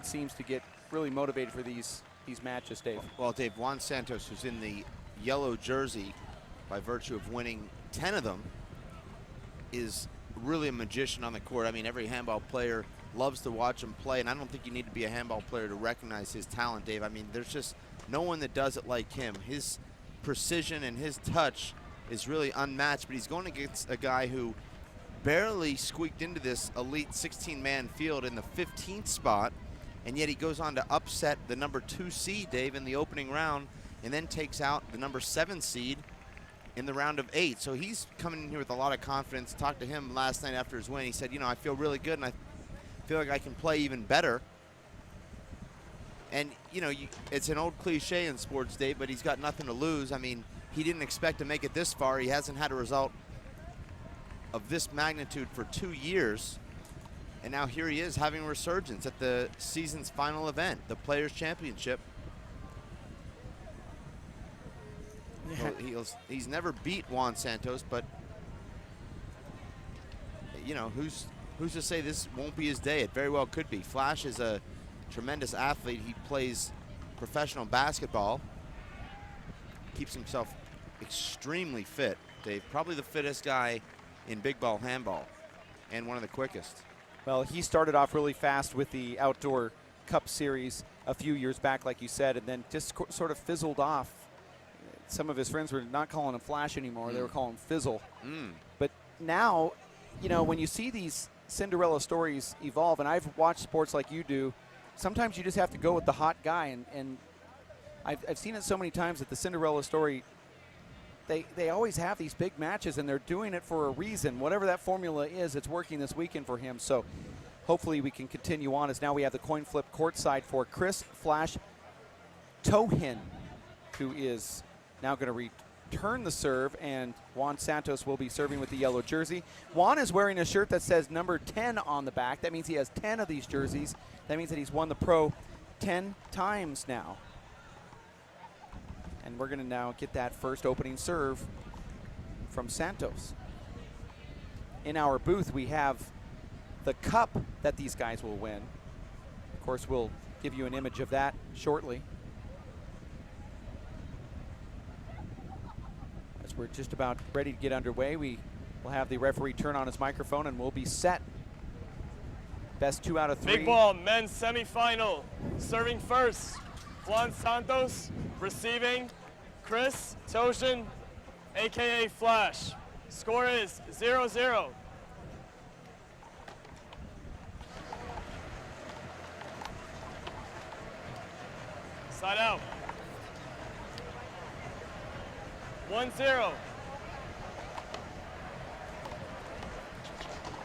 crowd seems to get really motivated for these matches, Dave. Well, Dave, Juan Santos, who's in the yellow jersey by virtue of winning 10 of them, is really a magician on the court. I mean, every handball player loves to watch him play, and I don't think you need to be a handball player to recognize his talent, Dave. I mean, there's just no one that does it like him. His precision and his touch is really unmatched, but he's going against a guy who barely squeaked into this elite 16-man field in the 15th spot, and yet he goes on to upset the number 2 seed, Dave, in the opening round, and then takes out the number 7 seed in the round of 8. So he's coming in here with a lot of confidence. Talked to him last night after his win. He said, you know, I feel really good, and I feel like I can play even better. And, you know, it's an old cliche in sports, Dave, but he's got nothing to lose. I mean, he didn't expect to make it this far. He hasn't had a result of this magnitude for 2 years. And now here he is having a resurgence at the season's final event, the Players' Championship. Well, he's never beat Juan Santos, but, you know, who's to say this won't be his day? It very well could be. Flash is a tremendous athlete. He plays professional basketball, keeps himself extremely fit, Dave. Probably the fittest guy in big ball handball, and one of the quickest. Well, he started off really fast with the Outdoor Cup Series a few years back, like you said, and then just sort of fizzled off. Some of his friends were not calling him Flash anymore. They were calling him Fizzle. But now, you know, when you see these Cinderella stories evolve, and I've watched sports like you do, sometimes you just have to go with the hot guy. And I've seen it so many times that the Cinderella story, they always have these big matches, and they're doing it for a reason. Whatever that formula is, it's working this weekend for him. So hopefully we can continue on, as now we have the coin flip courtside for Chris Flash Tojin, who is now going to return the serve, and Juan Santos will be serving with the yellow jersey. Juan is wearing a shirt that says number 10 on the back. That means he has 10 of these jerseys. That means that he's won the pro 10 times now. And we're going to now get that first opening serve from Santos. In our booth, we have the cup that these guys will win. Of course, we'll give you an image of that shortly. As we're just about ready to get underway, we will have the referee turn on his microphone, and we'll be set. Best 2 out of 3. Big ball men's semifinal. Serving first, Juan Santos. Receiving, Chris Tojin, AKA Flash. Score is 0-0. Side out. 1-0.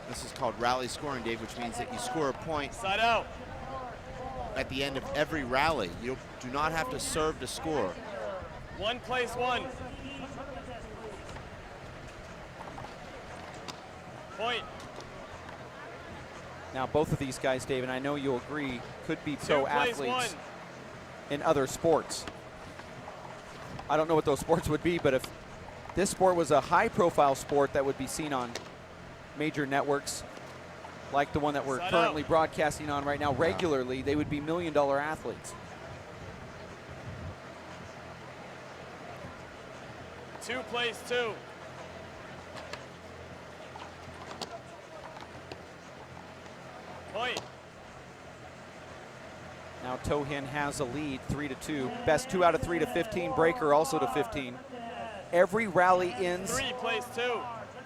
This is called rally scoring, Dave, which means that you score a point Side out. at the end of every rally. You do not have to serve to score. 1 plays 1. Point. Now, both of these guys, Dave, and I know you'll agree, could be pro athletes in other sports. I don't know what those sports would be, but if this sport was a high-profile sport that would be seen on major networks, like the one that we're currently broadcasting on right now regularly, they would be million-dollar athletes. 2 plays 2. Point. Now Tojin has a lead, 3-2. Best 2 out of 3 to 15. Breaker also to 15. Every rally ends 3 plays 2.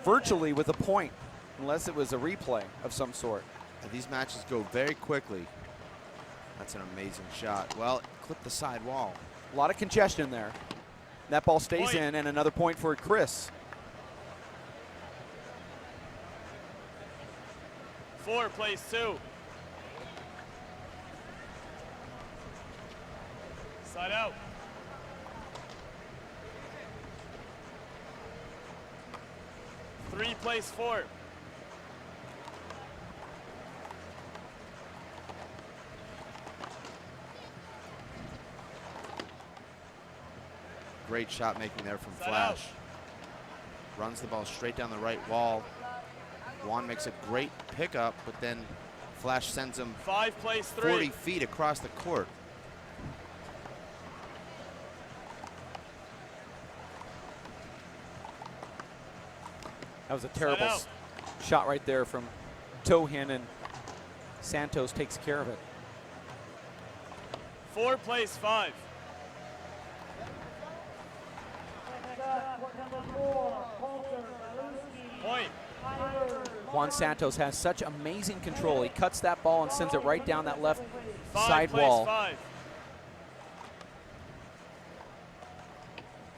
virtually with a point, unless it was a replay of some sort. And these matches go very quickly. That's an amazing shot. Well, it clipped the side wall. A lot of congestion there. That ball stays Point. in, and another point for Chris. 4 plays 2. Side out. 3 plays 4. Great shot making there from Side Flash. out. Runs the ball straight down the right wall. Juan makes a great pickup, but then Flash sends him 5 plays 3. 40 feet across the court. That was a terrible shot right there from Tojin, and Santos takes care of it. 4 plays 5. Point. Juan Santos has such amazing control. He cuts that ball and sends it right down that left 5 side plays wall. 5.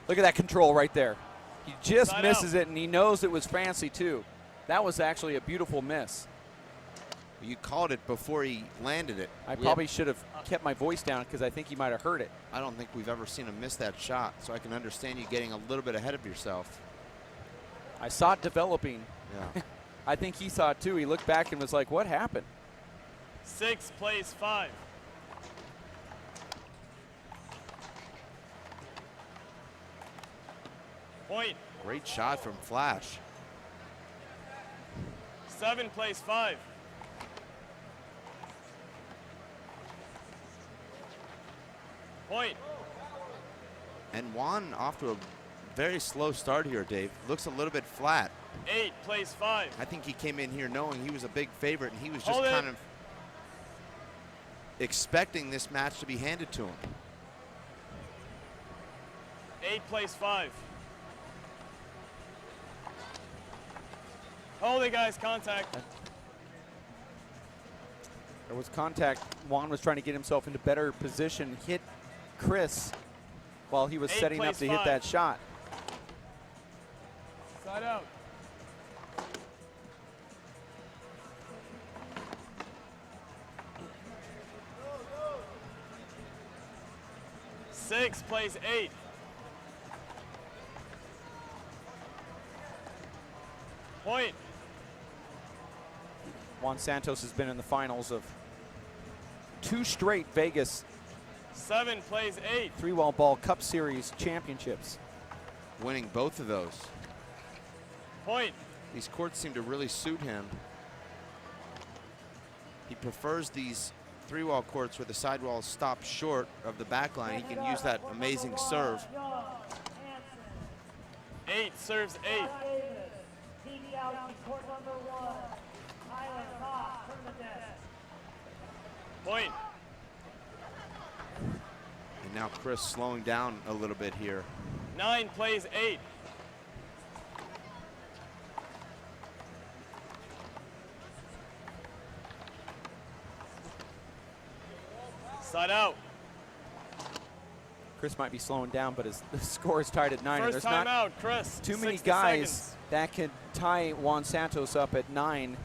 Look at that control right there. He just Side misses out. it, and he knows it was fancy too. That was actually a beautiful miss. You called it before he landed it. I probably should have kept my voice down because I think he might have heard it. I don't think we've ever seen him miss that shot, so I can understand you getting a little bit ahead of yourself. I saw it developing. Yeah. I think he saw it too. He looked back and was like, what happened? 6 plays 5. Point. Great shot from Flash. 7 plays 5. Point. And Juan off to a very slow start here, Dave. Looks a little bit flat. 8 plays 5. I think he came in here knowing he was a big favorite, and he was just Hold it. kind of expecting this match to be handed to him. 8 plays 5. Hold it, guys. Contact. There was contact. Juan was trying to get himself into better position, hit Chris while he was 8 setting up plays to hit 5. that shot. Side out. Six plays 8. Point. Juan Santos has been in the finals of 2 straight Vegas 7 plays 8. three-wall ball Cup Series championships. Winning both of those. Point. These courts seem to really suit him. He prefers these 3-wall courts where the sidewalls stop short of the back line. He can use that amazing serve. 8 serves 8. Point. And now Chris slowing down a little bit here. 9 plays 8. Side out. Chris might be slowing down, but the score is tied at 9. and First there's not timeout, Chris. too many 60 guys seconds. that can tie Juan Santos up at 9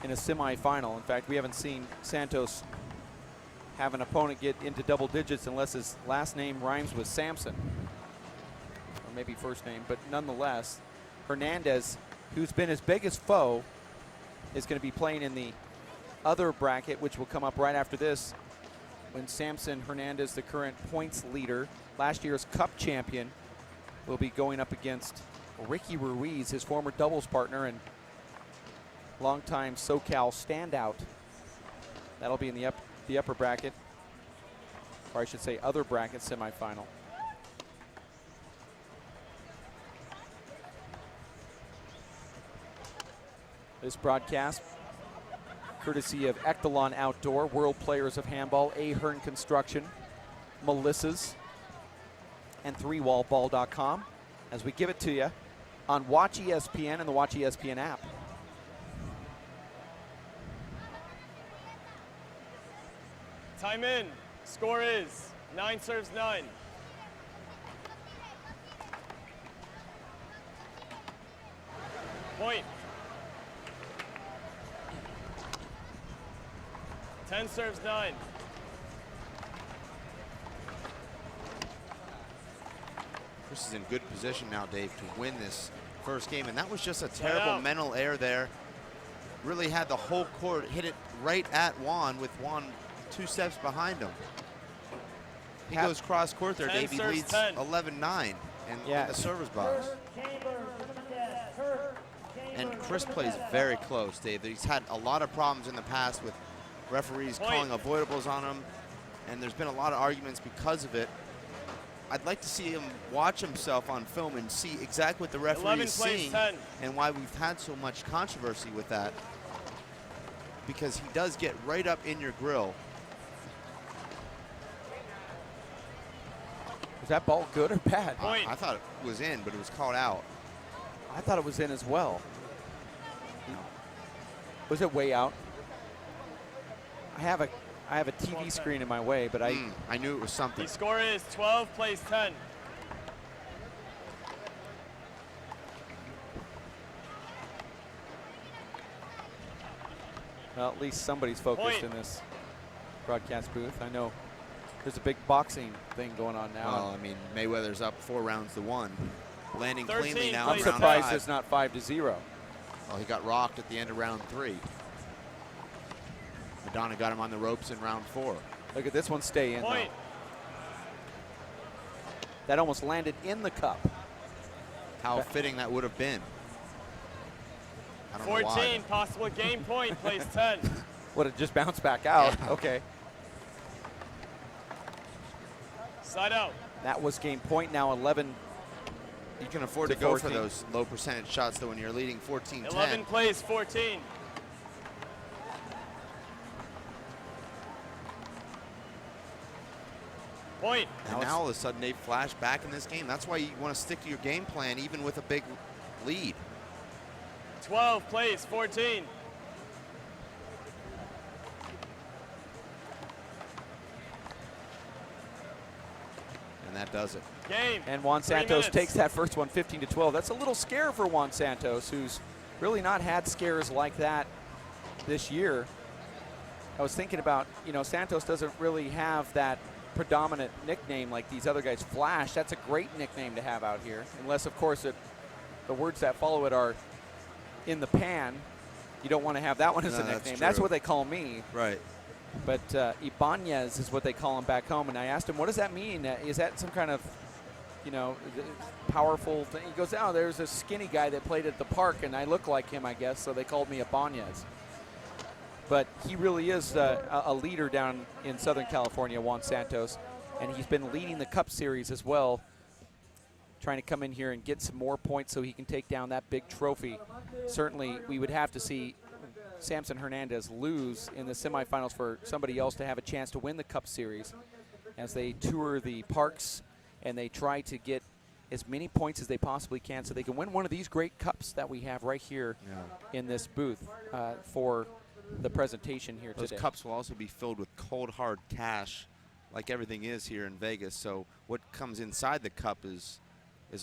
in a semifinal. In fact, we haven't seen Santos have an opponent get into double digits unless his last name rhymes with Samson, or maybe first name, but nonetheless, Hernandez, who's been his biggest foe, is going to be playing in the other bracket, which will come up right after this, when Samson Hernandez, the current points leader, last year's Cup champion, will be going up against Ricky Ruiz, his former doubles partner and longtime SoCal standout. That'll be in the upper bracket, or I should say other bracket semifinal. This broadcast courtesy of Echelon Outdoor, World Players of Handball, Ahern Construction, Melissa's, and thruwallball.com, as we give it to you on Watch ESPN and the Watch ESPN app. Time in. Score is 9 serves 9. Point. 10 serves 9. Chris is in good position now, Dave, to win this first game. And that was just a terrible mental error there. Really had the whole court hit it right at Juan, with Juan 2 steps behind him. He goes cross court there, Dave. He leads 11-9 in the service box. And Chris plays very close, Dave. He's had a lot of problems in the past with Referees Point. calling avoidables on him, and there's been a lot of arguments because of it. I'd like to see him watch himself on film and see exactly what the referee 11 is plays seeing 10. and why we've had so much controversy with that. Because he does get right up in your grill. Was that ball good or bad? Point. I thought it was in, but it was called out. I thought it was in as well. Was it way out? I have a TV screen in my way, but I knew it was something. The score is 12 plays 10. well, at least somebody's focused Point. in this broadcast booth. I know there's a big boxing thing going on now. Well, I mean, Mayweather's up 4 rounds to 1. Landing 13 cleanly now I'm in plays round surprised 5. it's not 5-0. Well, he got rocked at the end of round 3. Madonna got him on the ropes in round 4. Look at this one stay in, though. Point. That almost landed in the cup. How fitting that would have been. I don't know 14, why. possible game point, plays 10. Would have just bounced back out. Yeah. Okay. Side out. That was game point. Now 11. You can afford to to go for 14. those low percentage shots, though, when you're leading 14-10. 11 plays 14. Point. And now all of a sudden they flash back in this game. That's why you want to stick to your game plan, even with a big lead. 12 plays 14. And that does it. Game. And Juan 3 Santos minutes. takes that first one 15-12. That's a little scare for Juan Santos, who's really not had scares like that this year. I was thinking about, you know, Santos doesn't really have that predominant nickname like these other guys. Flash, that's a great nickname to have out here. Unless, of course, the words that follow it are in the pan. You don't want to have that one as a nickname. That's what they call me. Right. But Ibanez is what they call him back home. And I asked him, what does that mean? Is that some kind of, you know, powerful thing? He goes, oh, there's a skinny guy that played at the park, and I look like him, I guess, so they called me Ibanez. But he really is a leader down in Southern California, Juan Santos. And he's been leading the Cup Series as well, trying to come in here and get some more points so he can take down that big trophy. Certainly, we would have to see Samson Hernandez lose in the semifinals for somebody else to have a chance to win the Cup Series as they tour the parks and they try to get as many points as they possibly can so they can win one of these great cups that we have right here in this booth for the presentation here Those today. cups will also be filled with cold, hard cash, like everything is here in Vegas. So what comes inside the cup is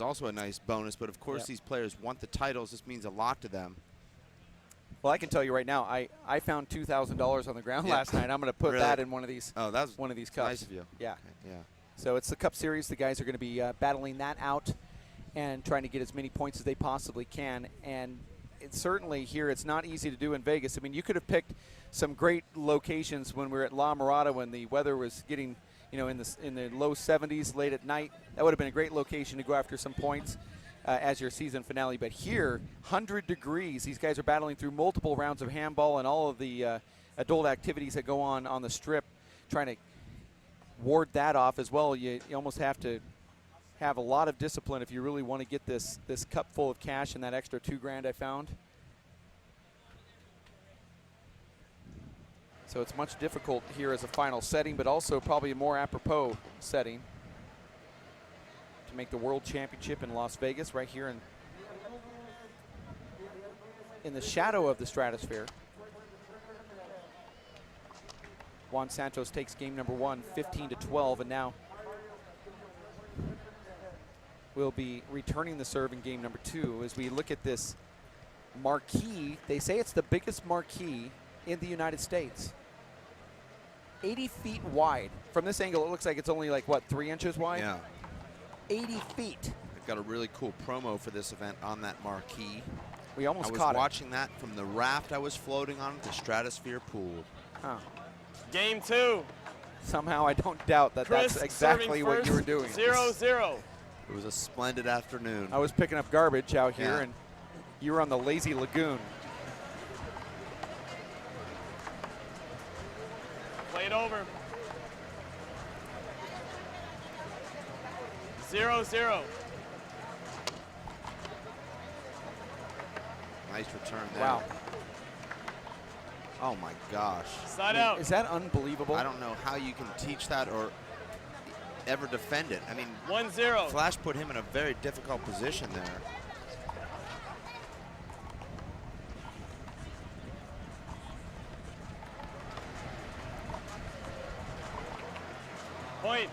also a nice bonus. But, of course, these players want the titles. This means a lot to them. Well, I can tell you right now, I found $2,000 on the ground last night. I'm going to put that in one of these. Oh, that's one of these cups. nice of you. Yeah. Okay, yeah. So it's the Cup Series. The guys are going to be battling that out and trying to get as many points as they possibly can. And it's certainly here, it's not easy to do in Vegas. I mean, you could have picked some great locations when we were at La Mirada when the weather was getting, you know, in the low 70s late at night. That would have been a great location to go after some points as your season finale. But here, 100 degrees. These guys are battling through multiple rounds of handball and all of the adult activities that go on the strip, trying to ward that off as well. You almost have to have a lot of discipline if you really want to get this cup full of cash and that extra $2,000 I found. So it's much difficult here as a final setting, but also probably a more apropos setting to make the World Championship in Las Vegas right here in the shadow of the stratosphere. Juan Santos takes game number 1, 15-12, and now will be returning the serve in game number 2 as we look at this marquee. They say it's the biggest marquee in the United States. 80 feet wide. From this angle, it looks like it's only like, what, 3 inches wide? Yeah. 80 feet. They've got a really cool promo for this event on that marquee. We almost I was caught watching that from the raft I was floating on at the Stratosphere pool. Huh. Game 2. Somehow I don't doubt that Chris that's exactly what you were doing. 0-0. It was a splendid afternoon. I was picking up garbage out here, Yeah. and you were on the lazy lagoon. 0-0. Nice return there. Wow. Oh my gosh. Side out. Is that unbelievable? I don't know how you can teach that or ever defend it. I mean, 1-0. Flash put him in a very difficult position there. Point.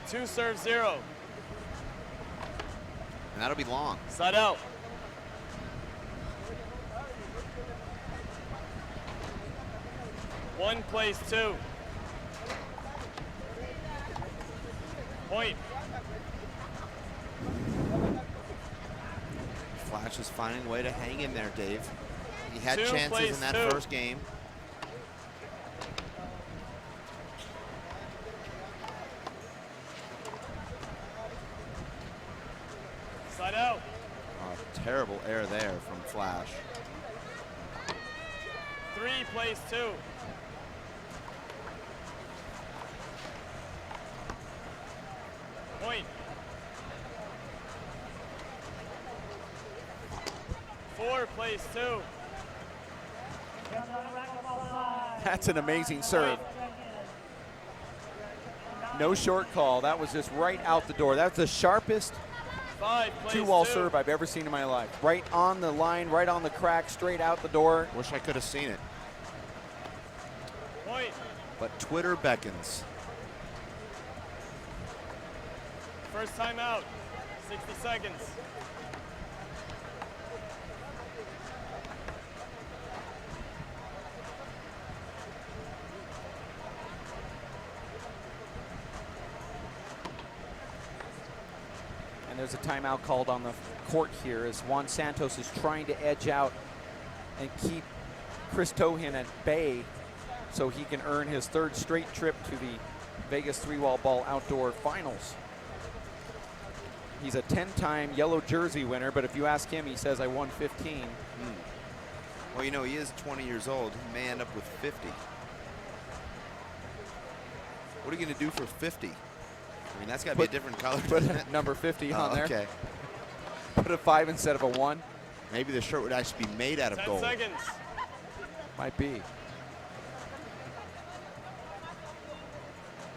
Two serve 0. And that'll be long. Side out. One plays 2. Point. Flash is finding a way to hang in there, Dave. He had 2 chances plays in that 2. first game. Side out. Oh, terrible error there from Flash. 3 plays 2. Point. 4 plays 2. That's an amazing serve. No short call. That was just right out the door. That's the sharpest 5 plays 2-wall 2. serve I've ever seen in my life. Right on the line, right on the crack, straight out the door. Wish I could have seen it. Point. But Twitter beckons. First time out. 60 seconds. And there's a timeout called on the court here as Juan Santos is trying to edge out and keep Chris Tojin at bay so he can earn his 3rd straight trip to the Vegas 3-wall ball outdoor finals. He's a 10-time yellow jersey winner, but if you ask him, he says, I won 15. Well, you know, he is 20 years old. He may end up with 50. What are you going to do for 50? I mean, that's got to be a different color. Put doesn't it? number 50 on there. Okay. Put a 5 instead of a 1. Maybe the shirt would actually be made out of 10 gold. seconds. Might be.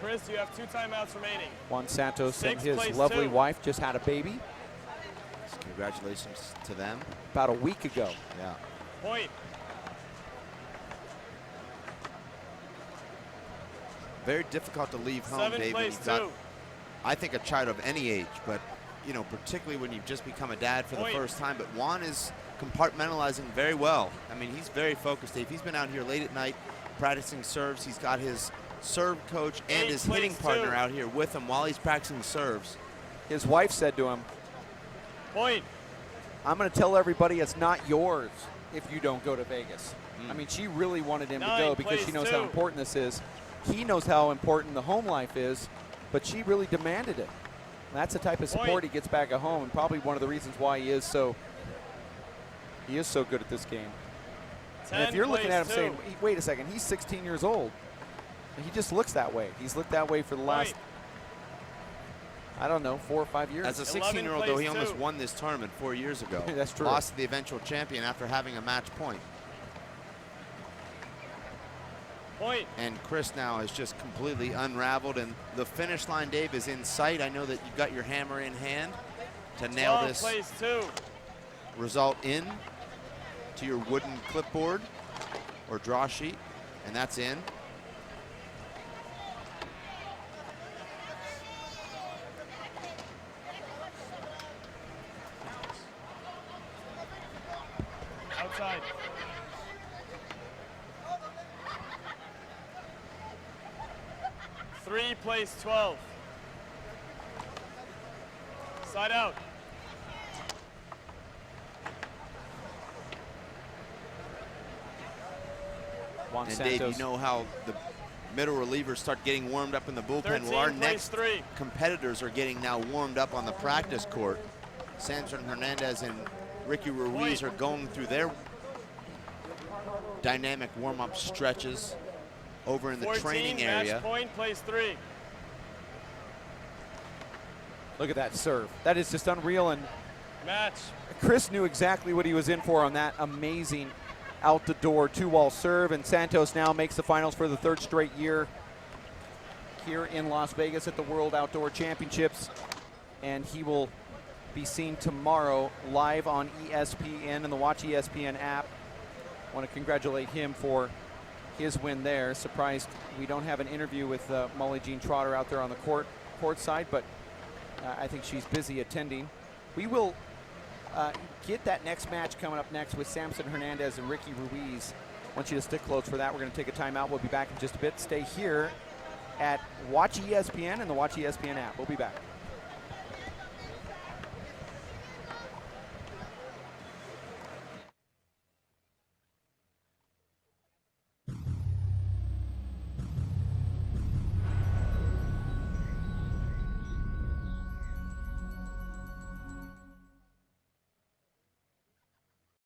Chris, you have 2 timeouts remaining. Juan Santos and 6 his plays lovely 2. wife just had a baby So congratulations to them. about a week ago. Yeah. Point. Very difficult to leave home, 7 Dave, when plays you've 2. got, I think, a child of any age, but, you know, particularly when you've just become a dad for the Point. first time. But Juan is compartmentalizing very well. I mean, he's very focused, Dave. He's been out here late at night practicing serves. He's got his serve coach and 8 his hitting plays partner 2. out here with him while he's practicing serves. His wife said to him, Point. I'm going to tell everybody it's not yours if you don't go to Vegas. I mean, she really wanted him to 9 go because she plays knows 2. how important this is. He knows how important the home life is, but she really demanded it. And that's the type of support Point. he gets back at home, and probably one of the reasons why he is so good at this game. 10 And if you're looking plays at him 2. saying, wait a second, he's 16 years old. He just looks that way. He's looked that way for the last, Point. I don't know, 4 or 5 years. As a 11 16-year-old, though, he plays almost 2. won this tournament 4 years ago. That's true. Lost to the eventual champion after having a match point. Point. And Chris now is just completely unraveled, and the finish line, Dave, is in sight. I know that you've got your hammer in hand to nail 12 this plays 2. result in to your wooden clipboard or draw sheet, and that's in. Outside. Three plays 12. Side out. Juan And Santos. Dave, you know how the middle relievers start getting warmed up in the bullpen. 13 Well, our plays next 3. competitors are getting now warmed up on the practice court. Samson Hernandez and Ricky Ruiz Point. are going through their dynamic warm-up stretches over in the 14, training area. match point, plays 3. Look at that serve. That is just unreal, and Match. Chris knew exactly what he was in for on that amazing out the door 2-wall serve, and Santos now makes the finals for the 3rd straight year here in Las Vegas at the World Outdoor Championships, and he will be seen tomorrow live on ESPN and the Watch ESPN app. I want to congratulate him for his win there. Surprised we don't have an interview with Molly Jean Trotter out there on the court side, but I think she's busy attending. We will get that next match coming up next with Samson Hernandez and Ricky Ruiz. I want you to stick close for that. We're going to take a timeout. We'll be back in just a bit. Stay here at Watch ESPN and the Watch ESPN app. We'll be back.